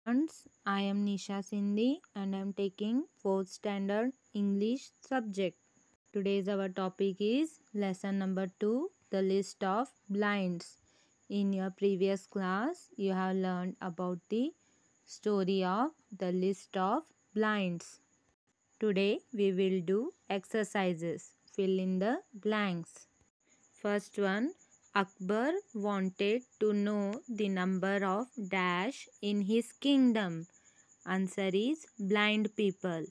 Friends, I am Nisha Sindhi and I am taking 4th standard English subject. Today's our topic is lesson number 2, the list of blinds. In your previous class, you have learned about the story of the list of blinds. Today we will do exercises. Fill in the blanks. First one, Akbar wanted to know the number of dash in his kingdom. Answer is blind people.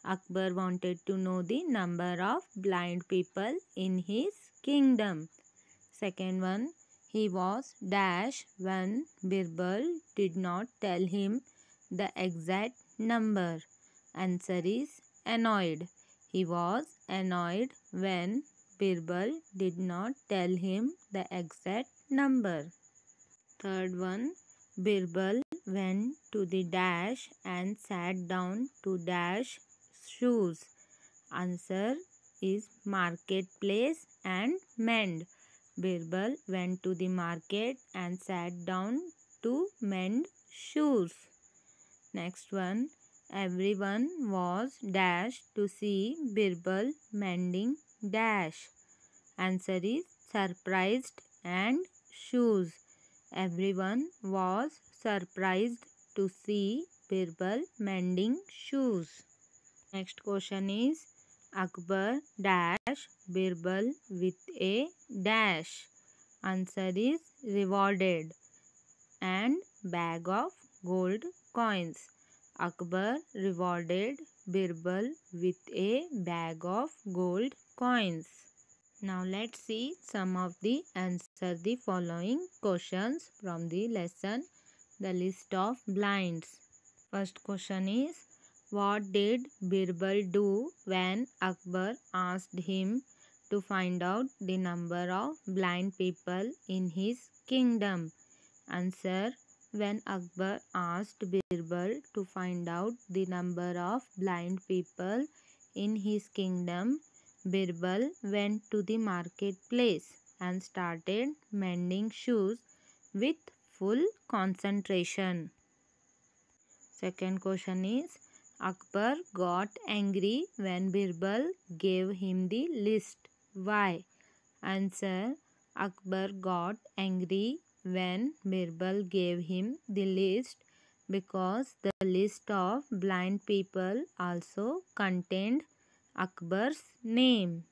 Akbar wanted to know the number of blind people in his kingdom. Second one, he was dash when Birbal did not tell him the exact number. Answer is annoyed. He was annoyed when Birbal did not tell him the exact number. Third one, Birbal went to the dash and sat down to dash shoes. Answer is marketplace and mend. Birbal went to the market and sat down to mend shoes. Next one, everyone was dash to see Birbal mending dash. Answer is surprised and shoes. Everyone was surprised to see Birbal mending shoes. Next question is Akbar dash Birbal with a dash. Answer is rewarded and bag of gold coins. Akbar rewarded Birbal with a bag of gold coins. Now let's see some of the answer the following questions from the lesson the list of blinds. First question is what did Birbal do when Akbar asked him to find out the number of blind people in his kingdom? Answer, when Akbar asked Birbal to find out the number of blind people in his kingdom, Birbal went to the marketplace and started mending shoes with full concentration. Second question is Akbar got angry when Birbal gave him the list. Why? Answer, Akbar got angry when Birbal gave him the list because the list of blind people also contained Akbar's name.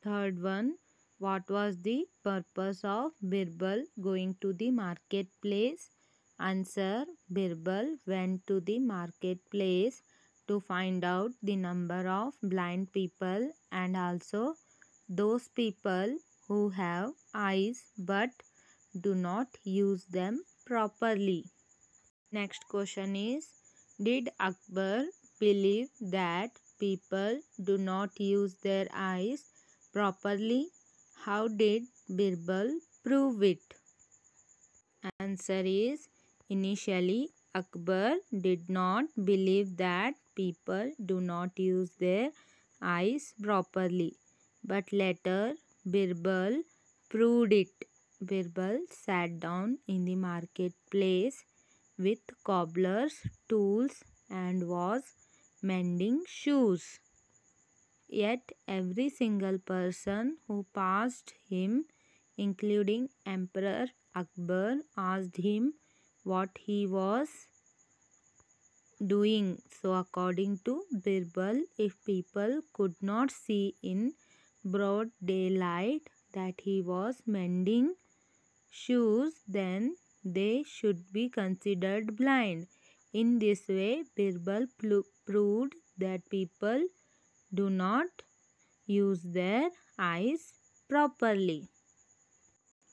Third one, what was the purpose of Birbal going to the marketplace? Answer, Birbal went to the marketplace to find out the number of blind people and also those people who have eyes but do not use them properly. Next question is, did Akbar believe that people do not use their eyes properly? How did Birbal prove it? Answer is, initially Akbar did not believe that people do not use their eyes properly. But later Birbal proved it. Birbal sat down in the marketplace with cobbler's tools and was mending shoes. Yet every single person who passed him, including Emperor Akbar, asked him what he was doing. So according to Birbal, if people could not see in broad daylight that he was mending shoes, then they should be considered blind. In this way, Birbal proved that people do not use their eyes properly.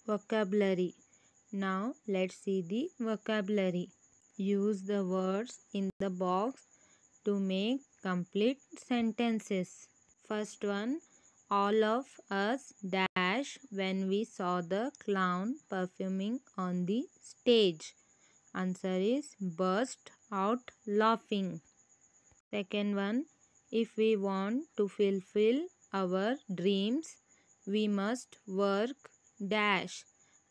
Vocabulary. Now let's see the vocabulary. Use the words in the box to make complete sentences. First one, all of us dash when we saw the clown performing on the stage. Answer is burst out laughing. Second one, if we want to fulfill our dreams, we must work dash.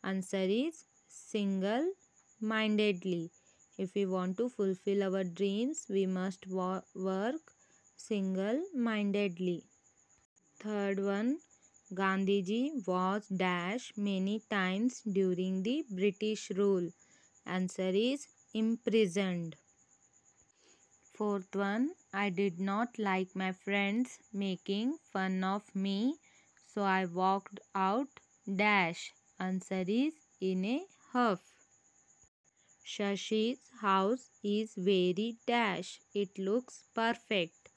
Answer is single mindedly. If we want to fulfill our dreams, we must work single-mindedly. Third one, Gandhiji was dash many times during the British rule. Answer is imprisoned. Fourth one, I did not like my friends making fun of me, so I walked out dash. Answer is in a huff. Shashi's house is very dash. It looks perfect.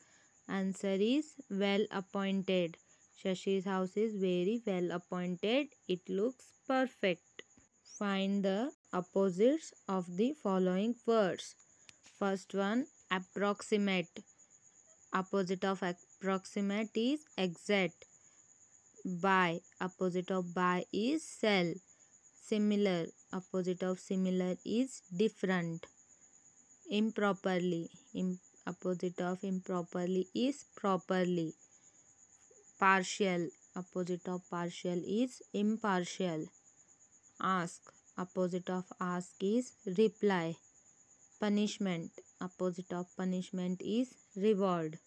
Answer is well appointed. Shashi's house is very well appointed. It looks perfect. Find the opposites of the following words. First one, approximate. Opposite of approximate is exact. Buy. Opposite of buy is sell. Similar. Opposite of similar is different. Improperly. Opposite of improperly is properly. Partial. Opposite of partial is impartial. Ask. Opposite of ask is reply. Punishment. Opposite of punishment is reward.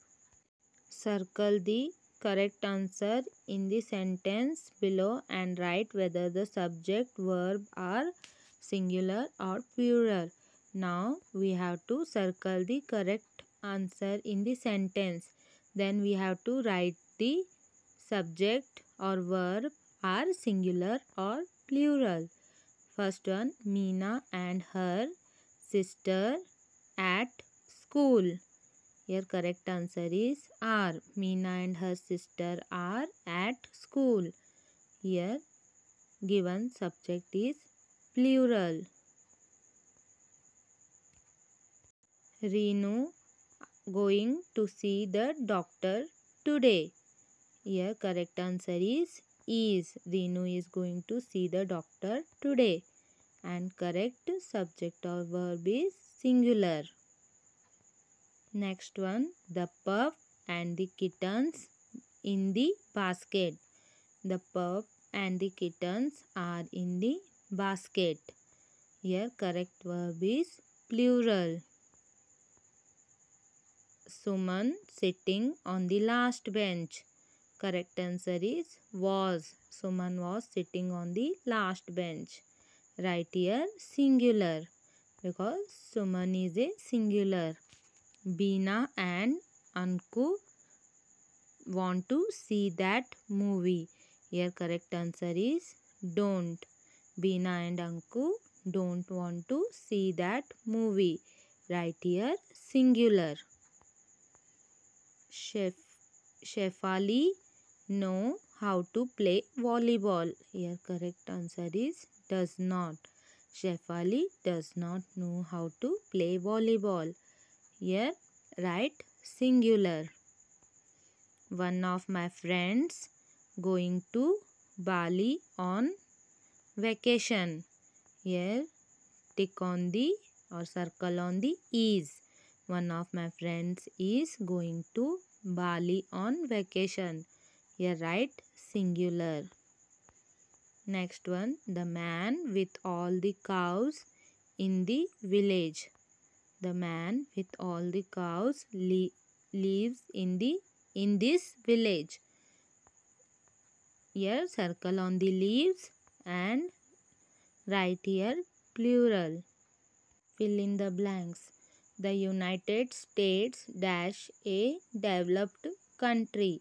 Circle the correct answer in the sentence below and write whether the subject verb are singular or plural. Now we have to circle the correct answer in the sentence. Then we have to write the subject or verb are singular or plural. First one, Meena and her sister at school. Here correct answer is are. Meena and her sister are at school. Here given subject is plural. Reenu going to see the doctor today. Here correct answer is. Reenu is going to see the doctor today. And correct subject or verb is singular. Next one, the pup and the kittens in the basket. The pup and the kittens are in the basket. Here correct verb is plural. Suman sitting on the last bench. Correct answer is was. Suman was sitting on the last bench. Write here singular because Suman is a singular. Beena and Anku want to see that movie. Here correct answer is don't. Beena and Anku don't want to see that movie. Write here singular. Shefali know how to play volleyball. Here correct answer is does not. Shefali does not know how to play volleyball. Here write singular. One of my friends going to Bali on vacation. Here tick on the or circle on the is. One of my friends is going to Bali on vacation. Here write singular. Next one, the man with all the cows in the village. The man with all the cows lives in this village. Here circle on the leaves and write here plural. Fill in the blanks. The United States dash a developed country.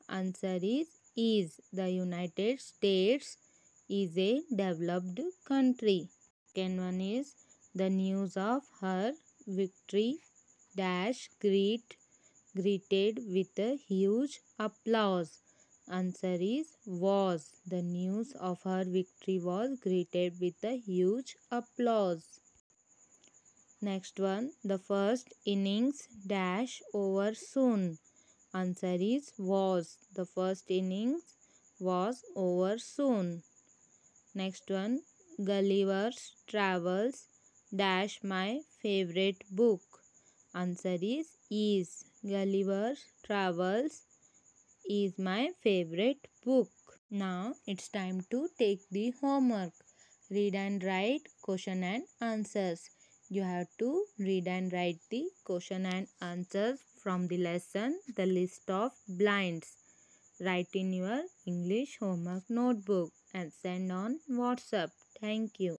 Answer is. The United States is a developed country. Second one is the news of her victory dash greeted with a huge applause. Answer is was. The news of her victory was greeted with a huge applause. Next one, the first innings dash over soon. Answer is was. The first innings was over soon. Next one, Gulliver's Travels dash my favorite book. Answer is. Gulliver's Travels is my favorite book. Now it's time to take the homework. Read and write question and answers. You have to read and write the question and answers from the lesson, The List of Blinds. Write in your English homework notebook and send on WhatsApp. Thank you.